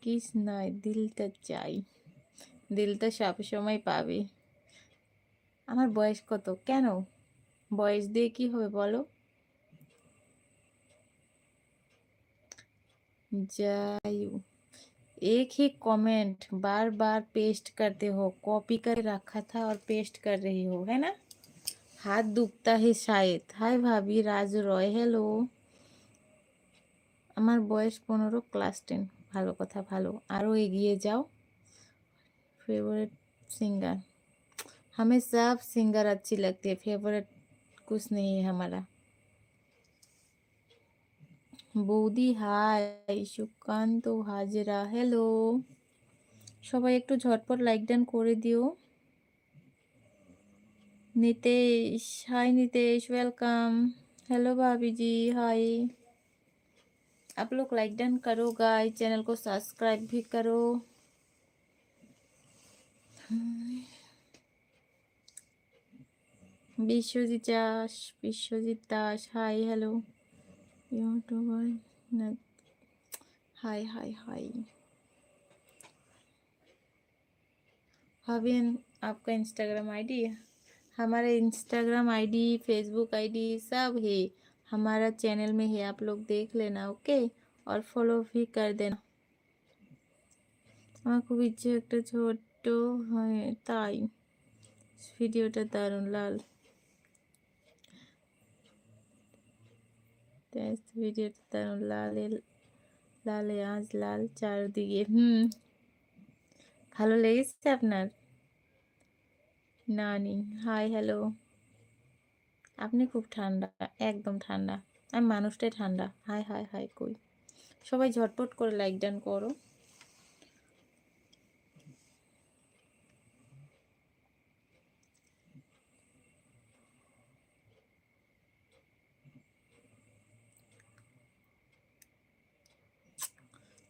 Kiss নয়, দিলটা চাই। দিল তো সব সময় পাবে। আমার বয়স কত? কেন বয়স দিয়ে কি হবে বলো? जायू, एक ही कमेंट बार बार पेस्ट करते हो, कॉपी कर रखा था और पेस्ट कर रही हो, है ना? हाथ दुखता है शायद। हाय भाभी राज रॉय, हेलो। আমার বয়স 15, ক্লাস 10। ভালো কথা, ভালো, আরো এগিয়ে যাও। फेवरेट सिंगर, हमें सब सिंगर अच्छी लगती है, फेवरेट कुछ नहीं है हमारा। বৌদি হাই, সুকান্ত হাজরা হ্যালো। সবাই একটু ঝটপট লাইক ডান করে দিও। नितेश, हाय नितेश, वेलकम। हेलो भाभी जी, हाय। आप लोग लाइक डन करो गाइस, चैनल को सब्सक्राइब भी करो। Biswajit Das, Biswajit Das, hi hello. YouTuber न, हाय हाय हाय। भाभी आपका इंस्टाग्राम आईडी है? हमारा इंस्टाग्राम आईडी, फेसबुक आईडी सब है हमारा चैनल में है, आप लोग देख लेना, ओके। और फॉलो भी कर देना। আমার খুব ইচ্ছে একটা ছোট্ট হয় তাই। ভিডিওটা দারুণ, লাল ভিডিওটা দারুণ, লালে লালে আজ লাল চারদিকে। ভালো লেগেছে আপনার? নানি হাই হ্যালো। আপনি খুব ঠান্ডা, একদম ঠান্ডা। আমি মানুষটাই ঠান্ডা। হাই হাই হাই কই? সবাই ঝটপট করে লাইক ডান করো।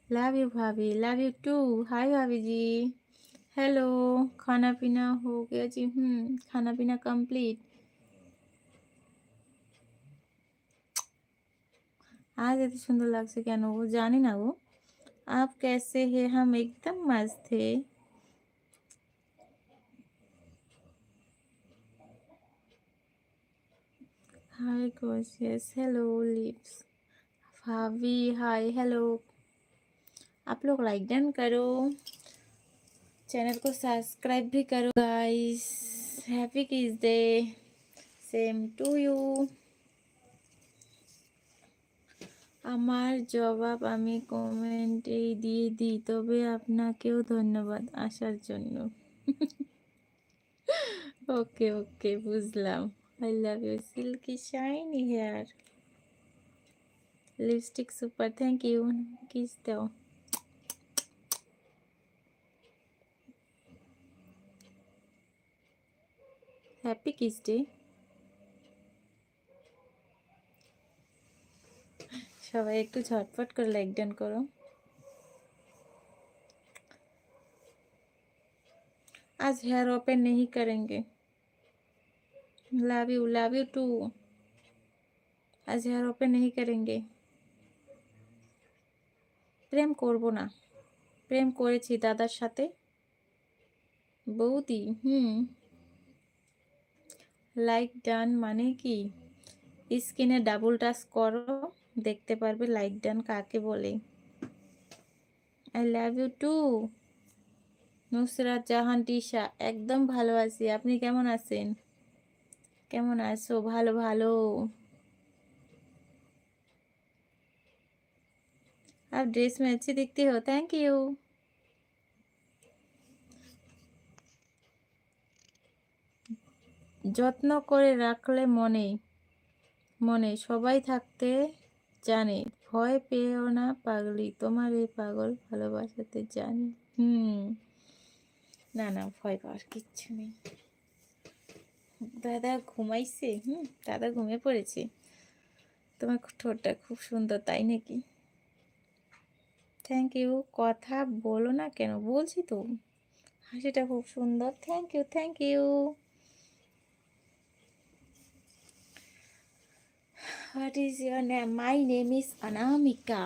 लव यू भाभी, लव यू टू। हाय भाभी जी, हेलो। खाना पीना हो गया जी? खाना पीना कंप्लीट। आज এত সুন্দর লাগছে কেন গো? জানি না গো। आप कैसे हैं? हम एकदम मस्त थे। हाय gorgeous, हेलो लिप्स। भाभी हाय हेलो। आप लोग लाइक डन करो, चैनल को सब्सक्राइब भी करो गाइस। हैप्पी किस डे, सेम टू यू। আমার জবাব আমি কমেন্টেই দিয়ে দিই, তবে আপনাকেও ধন্যবাদ আসার জন্য। ওকে ওকে, বুঝলাম। I love you silky shiny hair, lipstick super, thank you. Kiss দাও। Happy kiss day. সবাই একটু ঝটপট করে লাইক ডান করো। आज हेयर ओपन नहीं करेंगे। Love you too. आज हेयर ओपन नहीं करेंगे। প্রেম করব না, প্রেম করেছি দাদার সাথে। বৌদি লাইক ডান মানে কি? স্ক্রিনে ডাবল টাচ করো, দেখতে পারবে লাইক ডান কাকে বলে। I love you too. Nusrat Jahan Tisha, একদম ভালো আছি, আপনি কেমন আছেন? কেমন আছো? ভালো ভালো। आप ड्रेस में अच्छी दिखती हो, थैंक यू। যত্ন করে রাখলে মনে মনে সবাই থাকতে জানে। ভয় পেও না পাগলি, তোমার এই পাগল ভালোবাসাতে জানি। না না, ভয় পাওয়ার কিচ্ছু নেই। দাদা ঘুমাইছে? দাদা ঘুমিয়ে পড়েছে। তোমার ঠোঁটটা খুব সুন্দর, তাই নাকি? Thank you. কথা বলো না কেন? বলছি তো, হাসিটা খুব সুন্দর। Thank you thank you. What is your name? My name is Anamika.